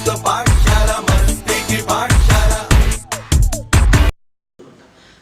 तो पाठशाला मस्ती की पाठशाला।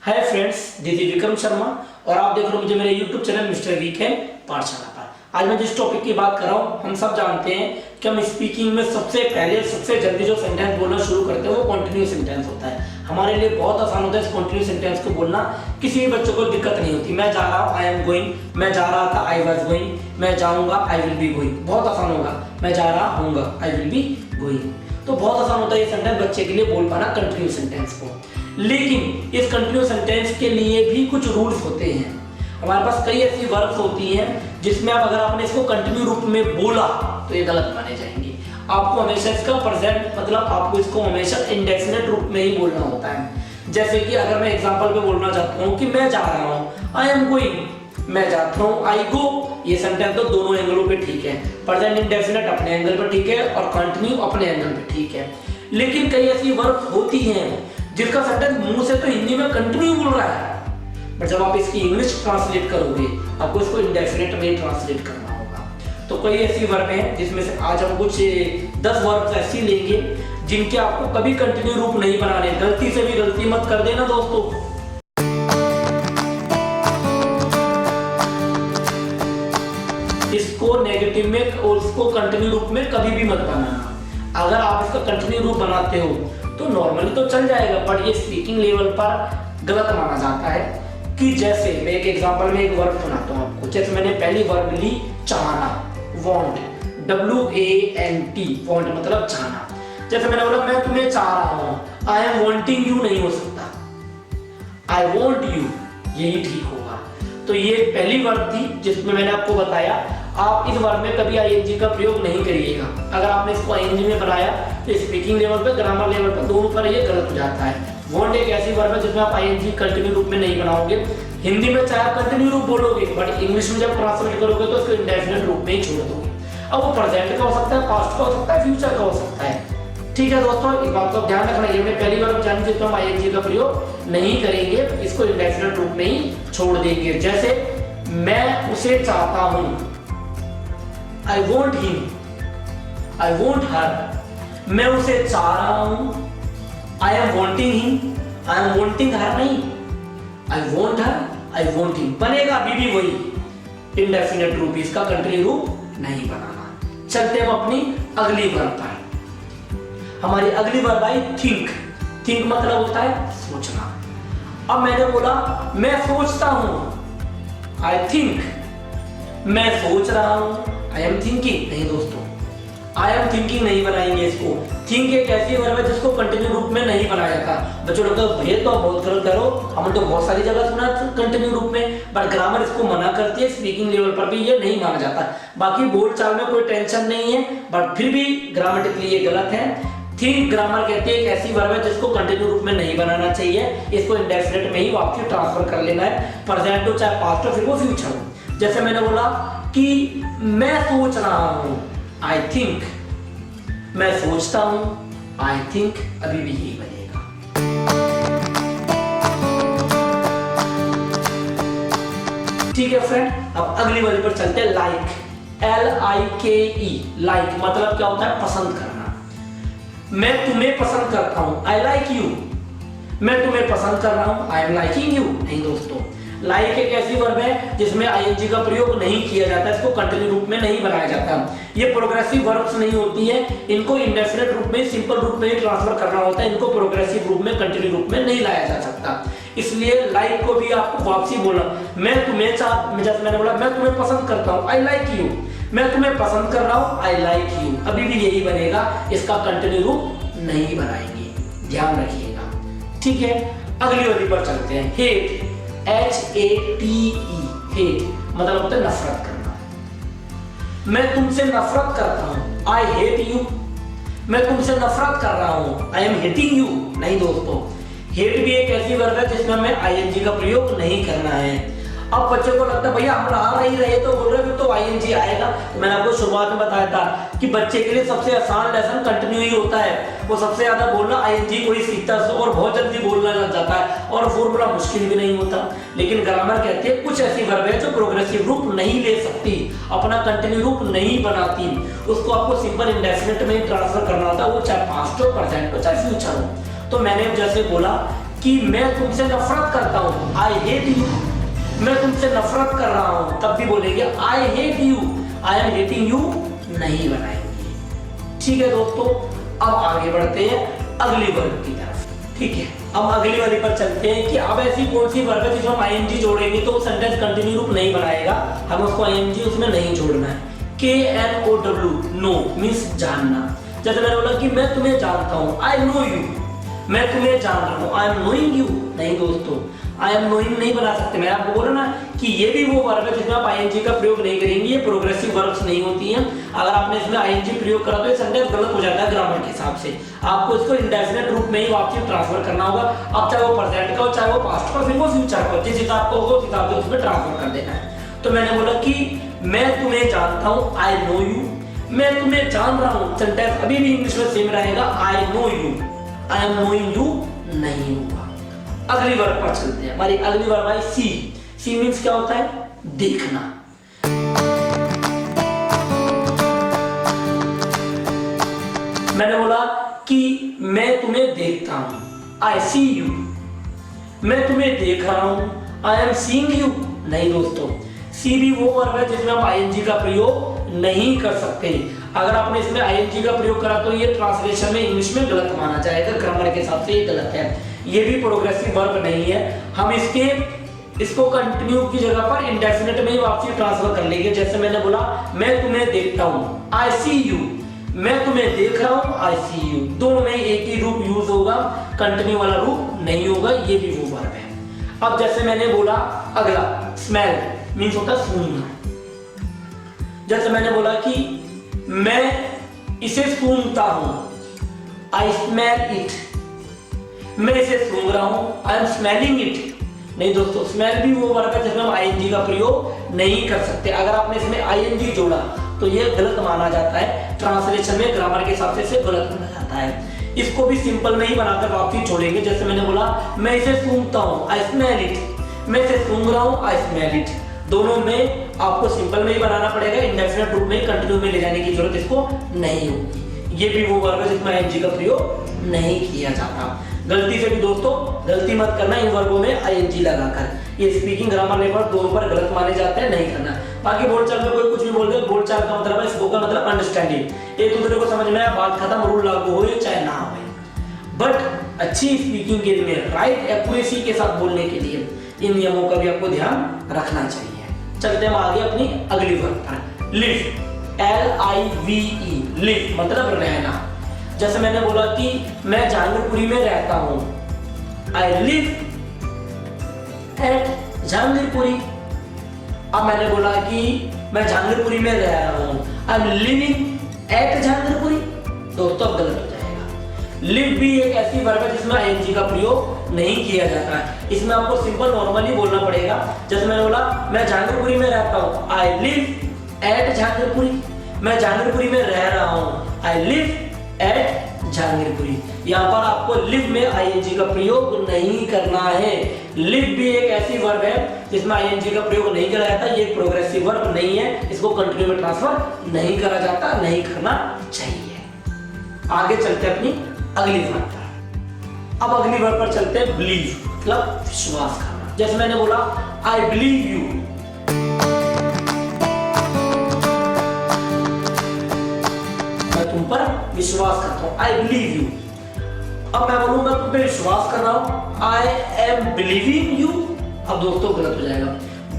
Hi friends, this is Vikram Sharma और आप देख रहे हो मुझे मेरे YouTube चैनल मिस्टर वीकेंड पाठशाला पर। आज मैं जिस टॉपिक की बात कर रहा हूँ, हम सब जानते हैं कि हम स्पीकिंग में सबसे पहले सबसे जल्दी जो सेंटेंस बोलना शुरू करते हैं वो कंटिन्यूअस सेंटेंस होता है। हमारे लिए बहुत आसान होता है इस कंटिन्यूअस सेंटेंस को बोलना, किसी भी बच्चों को दिक्कत नहीं होती। मैं जा रहा हूँ, आई एम गोइंग, मैं जा रहा था, आई वाज गोइंग, मैं जाऊंगा, आई विल बी गोइंग। बहुत आसान होगा, मैं जा रहा हूँगा, आई विल बी गोइंग। तो बहुत आसान होता है ये सेंटेंस बच्चे के लिए बोल पाना कंटिन्यूअस सेंटेंस को। लेकिन इस कंटिन्यूअस सेंटेंस के लिए भी कुछ रूल्स होते हैं। हमारे पास कई ऐसी वर्ब्स होती हैं जिसमें आप अगर आपने इसको कंटिन्यू रूप में बोला तो ये गलत माने जाएंगे। आपको हमेशा इसका प्रेजेंट मतलब आपको इसको हमेशा इंडेफिनिट रूप में ही बोलना होता है। जैसे कि अगर मैं एग्जांपल पे बोलना चाहता हूँ कि मैं जा रहा हूँ, आई एम गोइंग, मैं जाता हूँ, आई गो, ये सेंटेंस तो दोनों एंगलों पे ठीक है। प्रेजेंट इंडेफिनिट अपने एंगल पे ठीक है और कंटिन्यू अपने एंगल पे ठीक है। लेकिन कई ऐसी वर्ब्स होती हैं जिसका सेंटेंस मुंह से तो हिंदी में कंटिन्यू बोल रहा है, पर जब आप इसकी इंग्लिश ट्रांसलेट करोगे आपको इसको इंडेफिनिट में ट्रांसलेट करना होगा। तो कई ऐसी वर्ब हैं जिसमें से आज हम कुछ 10 वर्ब्स ऐसी लेंगे जिनके आपको कभी कंटिन्यू रूप नहीं बनाने। गलती से भी गलती मत कर देना दोस्तों। इसको नेगेटिव में और इसको कंटिन्यू रूप में कभी भी मत बनाना। अगर आप इसका कंटिन्यू रूप बनाते हो तो नॉर्मली तो चल जाएगा, बट ये स्पीकिंग लेवल पर गलत माना जाता है। कि जैसे मैं एक एग्जांपल में एक वर्ब सुनाता हूं आपको। जैसे मैंने पहली वर्ब ली चाहना, वांट, WANT, वांट मतलब चाहना। जैसे मैंने बोला मैं तुम्हें चाह रहा हूं, आई एम वांटिंग यू नहीं हो सकता, आई वांट यू, यही ठीक होगा। तो ये पहली वर्ब थी जिसमें मैंने आपको बताया आप इस वर्ब में कभी आईएनजी का प्रयोग नहीं करिएगा। अगर आपने इसको आईएनजी में बनाया तो स्पीकिंग लेवल पे, ग्रामर लेवल पे, दोनों पर ये गलत हो जाता है। वांट एक ऐसी वर्ब है जिसमें आप आईएनजी कंटिन्यू रूप में नहीं बनाओगे। हिंदी में चाहे आप कंटिन्यू रूप बोलोगे, बट इंग्लिश में जब ट्रांसलेट करोगे तो इसको इंडेफिनिट रूप में ही छोड़ दोगे। अब वो प्रेजेंट का हो सकता है, पास्ट का हो सकता है, फ्यूचर का हो सकता है। ठीक है दोस्तों, एक बात का ध्यान रखना, ये पहली वर्ब जानी जिसमें हम आईएनजी का प्रयोग नहीं करेंगे, इसको इंडेफिनिट रूप में ही छोड़ देंगे। जैसे मैं उसे चाहता हूं, I want him, I want her. मैं उसे चाह रहा हूं, I am wanting him, I am wanting her नहीं, I want her, I want him. बनेगा अभी भी वही इंडेफिनिट रूप, इसका कंटिन्यू रूप नहीं बनाना। चलते हम अपनी अगली वर्ब पर। हमारी अगली वर्ब आई थिंक। थिंक मतलब होता है सोचना। अब मैंने बोला मैं सोचता हूं, आई थिंक, मैं सोच रहा हूं, आई एम थिंकिंग नहीं दोस्तों, आई एम थिंकिंग नहीं बनाएंगे इसको। थिंक एक ऐसी वर्ब है जिसको कंटिन्यू रूप में नहीं बनाया जाता। बच्चों लोग भैया तो बहुत गलत करो, हमने तो बहुत सारी जगह सुना कंटिन्यू रूप में, बट ग्रामर इसको मना करती है। स्पीकिंग लेवल पर भी ये नहीं माना जाता। बाकी बोलचाल में कोई टेंशन नहीं है, बट फिर भी ग्रामेटिकली ये गलत है। थिंक ग्रामर कहती है एक ऐसी वर्ब है जिसको कंटिन्यू रूप में नहीं बनाना चाहिए, इसको इंडेफिनिट में ही वापस ट्रांसफर कर लेना है। प्रेजेंट हो चाहे पास्ट हो, फिर वो फ्यूचर हो। जैसे मैंने बोला कि मैं सोच रहा हूं, आई थिंक, मैं सोचता हूं, आई थिंक, अभी भी यही बनेगा। ठीक है फ्रेंड, अब अगली वाली पर चलते हैं। लाइक, LIKE, लाइक मतलब क्या होता है? पसंद करना। मैं तुम्हें पसंद करता हूं, आई लाइक यू। मैं तुम्हें पसंद कर रहा हूं, आई एम लाइकिंग यू नहीं दोस्तों। लाइक एक ऐसी वर्ब है जिसमें आईएनजी का प्रयोग नहीं किया जाता, इसको कंटिन्यू रूप में नहीं बनाया जाता। ये प्रोग्रेसिव वर्ब्स नहीं होती है, इनको इंडेफिनिट रूप में, सिंपल रूप में ही ट्रांसफर करना होता है। इनको प्रोग्रेसिव रूप में, कंटिन्यू रूप में नहीं लाया जा सकता। इसलिए लाइक को भी आपको वापसी बोला। मैं तुम्हें जैसे मैंने बोला मैं तुम्हें पसंद करता हूँ, आई लाइक यू। मैं तुम्हें पसंद कर रहा हूँ, आई लाइक यू, अभी भी यही बनेगा, इसका कंटिन्यू रूप नहीं बनाएंगे, ध्यान रखिएगा। ठीक है, अगली वाली पर चलते हैं। हेट, HATE, हेट मतलब होता है नफरत करना। मैं तुमसे नफरत करता हूं, आई हेट यू। मैं तुमसे नफरत कर रहा हूं, आई एम हेटिंग यू नहीं दोस्तों। हेट भी एक ऐसी वर्ब है जिसमें हमें आईएनजी का प्रयोग नहीं करना है। अब बच्चों को लगता है भैया हम आ नहीं रहे तो बोल रहे तो आईएनजी आएगा। तो मैंने आपको शुरुआत में बताया था कि बच्चे के लिए सबसे आसान लेसन कंटिन्यू ही होता है। वो सबसे ज्यादा बोलना आईएनजी को ही सीखता है और बहुत जल्दी बोलने लग जाता है और फॉर्मूला मुश्किल भी नहीं होता। लेकिन ग्रामर कहते हैं कुछ ऐसी वर्ब है जो प्रोग्रेसिव रूप नहीं ले सकती, अपना कंटिन्यू रूप नहीं बनाती, उसको आपको सिंपल इंडेफिनिट में ट्रांसफर करना होता है, वो चाहे पास्ट हो, प्रेजेंट हो, चाहे फ्यूचर हो। तो मैंने जैसे बोला कि मैं तुमसे नफरत करता हूँ, आई हेट यू, मैं तुमसे नफरत कर रहा हूँ, तब भी बोलेंगे I hate you, I am hating you नहीं बनाएंगे। ठीक है दोस्तों, अब आगे बढ़ते हैं अगली वर्ब की तरफ। ठीक है, अब अगली वाली पर चलते हैं कि अब ऐसी कौन सी वर्ब है जिसमें हम आईएनजी जोड़ेंगे तो सेंटेंस कंटिन्यू रूप नहीं बनाएगा, हम उसको आईएनजी उसमें नहीं जोड़ना है। KNOW, नो मींस जानना। जैसे मैंने बोला कि मैं तुम्हें जानता हूँ, आई नो यू, मैं तुम्हें जान रहा हूँ, आई एम नोइंग यू। नहीं दोस्तों, आई एम नोइंग नहीं बना सकते। मैं आपको बोला ना कि ये भी वो वर्ब है जिसमें आप आईएनजी का प्रयोग नहीं करेंगे, ये प्रोग्रेसिव वर्ब्स नहीं होती हैं। अगर आपने इसमें आईएनजी प्रयोग करा तो ये सेंटेंस गलत हो जाता है ग्रामर के हिसाब से। आपको इसको इंडेफिनिट रूप में ही वापस ट्रांसफर करना होगा। अब चाहे वो प्रेजेंट का हो, चाहे वो पास्ट का, फिर वो फ्यूचर का हो, जिस हिसाब का होगा उस हिसाब से उसमें ट्रांसफर कर देना है। तो मैंने बोला कि मैं तुम्हें जानता हूँ, आई नो यू, मैं तुम्हें जान रहा हूँ, सेंटेंस अभी भी इंग्लिश में सेम रहेगा, I know you, I am knowing you नहीं होगा। अगली वर्ब पर चलते हैं। हमारी अगली वर्ब है सी। सी मींस क्या होता है? देखना। मैंने बोला कि मैं तुम्हें देखता हूं, आई सी यू, मैं तुम्हें देख रहा हूं, आई एम सीइंग यू नहीं दोस्तों, सी भी वो वर्ब है जिसमें आप आईएनजी का प्रयोग नहीं कर सकते। अगर आपने इसमें आईएनजी का प्रयोग करा तो ये ट्रांसलेशन में इंग्लिश में गलत माना जाएगा, ग्रामर के हिसाब से ये गलत है। ये भी प्रोग्रेसिव वर्ब नहीं है। हम इसको कंटिन्यू की जगह पर इंडेफिनिट में ही वापसी ट्रांसफर कर लेंगे। जैसे मैंने बोला मैं तुम्हें देखता हूँ, आई सी यू, मैं तुम्हें देख रहा हूँ, आई सी यू, दोनों में एक ही रूप यूज होगा, कंटिन्यू वाला रूप नहीं होगा। ये भी वो वर्ब है। अब जैसे मैंने बोला अगला स्मेल मीन्स होता है सूंघना। जैसे मैंने बोला कि मैं इसे सूंघता हूं, आई स्मेल इट, मैं इसे सूंघ रहा हूं, आई एम स्मेलिंग इट नहीं दोस्तों, स्मेल भी वो वर्ब है जिसमें हम आईएनजी का प्रयोग नहीं कर सकते। अगर आपने इसमें आईएनजी जोड़ा तो ये गलत माना जाता है, ट्रांसलेशन में ग्रामर के हिसाब से इसे गलत माना जाता है। इसको भी सिंपल में ही बनाकर वापस छोड़ेंगे। जैसे मैंने बोला मैं इसे सूंघता हूं, आई स्मेल इट, मैं इसे सूंघ रहा हूं, आई स्मेल इट, दोनों में आपको सिंपल में ही बनाना पड़ेगा, इंडेफिनिट रूप में कंटिन्यू में ले जाने की जरूरत इसको नहीं होगी। ये भी वो वर्ब है जिसमें आईएनजी का प्रयोग नहीं किया जाता। गलती से भी दोस्तों गलती मत करना इन वर्बों में आईएनजी लगाकर, ये स्पीकिंग ग्रामर लेवल दोनों पर गलत माने जाते हैं, नहीं करना। बाकी बोलचाल में कोई कुछ भी बोल दे, बोलचाल का मतलब है स्पोकन मतलब अंडरस्टैंडिंग, एक दूसरे को समझ में आया, बात खत्म, रूल लागू हो चाहे ना हो। बट अच्छी स्पीकिंग के लिए, राइट एक्यूरेसी के साथ बोलने के लिए इन नियमों का भी आपको ध्यान रखना चाहिए। चलते हम आगे अपनी अगली वर्ब पर, लिव, LIVE, लिव मतलब रहना। जैसे मैंने बोला कि मैं जहांगीरपुरी में रहता हूं, आई लिव एट जहांगीरपुरी। अब मैंने बोला कि मैं जहांगीरपुरी में रह रहा हूं, I M living at Jahangirpuri, दोस्तों अब गलत हो जाएगा। लिव भी एक ऐसी वर्ब है जिसमें आईएनजी का प्रयोग नहीं किया जाता है, इसमें आपको सिंपल नॉर्मली बोलना पड़ेगा। जैसे मैंने बोला मैं जहांगीरपुरी में रहता हूं, आई लिव एट जहांगीरपुरी, मैं जहांगीरपुरी में रह रहा हूं, आई लिव एट जहांगीरपुरी। यहाँ पर आपको लिव में आईएनजी का प्रयोग नहीं करना है। लिव भी एक ऐसी वर्ब है जिसमें आईएनजी का प्रयोग नहीं करा जाता, ये प्रोग्रेसिव वर्ब नहीं है, इसको कंटिन्यू में ट्रांसफर नहीं करा जाता, नहीं करना चाहिए। आगे चलते हैं अपनी अगली वर्ब पर। अब अगली वर्ब पर चलते हैं बिलीव मतलब विश्वास करना। जैसे मैंने बोला आई बिलीव यू, तुम पर विश्वास करता हूं, आई बिलीव यू। अब मैं बोलूं मैं तुम पे विश्वास कर रहा हूं, आई एम बिलीविंग यू, अब दोस्तों गलत हो जाएगा।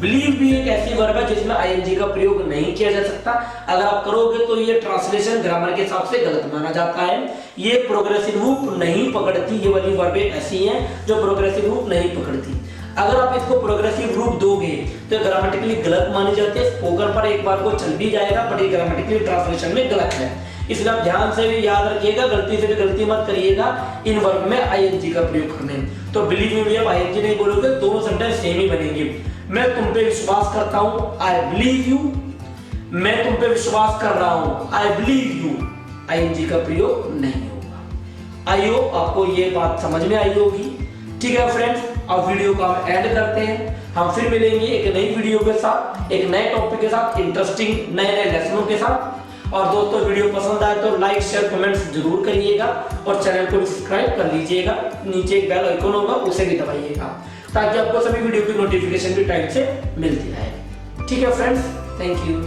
बिलीव भी एक ऐसी वर्ब है जिसमें आईएनजी का प्रयोग नहीं किया जा सकता। अगर आप करोगे तो ये ट्रांसलेशन ग्रामर के हिसाब से गलत माना जाता है, ये प्रोग्रेसिव रूप नहीं पकड़ती। ये वाली वर्बें ऐसी हैं जो प्रोग्रेसिव रूप नहीं पकड़ती। अगर आप इसको प्रोग्रेसिव रूप दोगे तो ग्रामेटिकली गलत मानी जाती है। स्पोकन पर एक बार को चल भी जाएगा, पर ये ग्रामेटिकली ट्रांसलेशन में गलत है, इसलिए आप ध्यान से भी याद रखिएगा, गलती से भी गलती मत करिएगा इन वर्ब में आईएनजी का प्रयोग करने। तो बिलीव में भी आप आईएनजी नहीं बोलोगे, दोनों सेंटेंस सेम ही बनेंगे। मैं तुम पे विश्वास करता हूं, आई बिलीव यू, मैं तुम पे विश्वास कर रहा हूं, आई बिलीव यू, आईएनजी का प्रयोग नहीं होगा। आई होप आपको ये बात समझ में आई होगी। ठीक है फ्रेंड्स, अब वीडियो को हम एंड करते हैं। हम फिर मिलेंगे एक नई वीडियो के साथ, एक नए टॉपिक के साथ, इंटरेस्टिंग नए नए लेसनों के साथ। और दोस्तों वीडियो पसंद आए तो लाइक शेयर कमेंट्स जरूर करिएगा और चैनल को सब्सक्राइब कर लीजिएगा। नीचे एक बेल आइकन होगा, उसे भी दबाइएगा ताकि आपको सभी वीडियो की नोटिफिकेशन भी टाइम से मिलती रहे। ठीक है फ्रेंड्स, थैंक यू।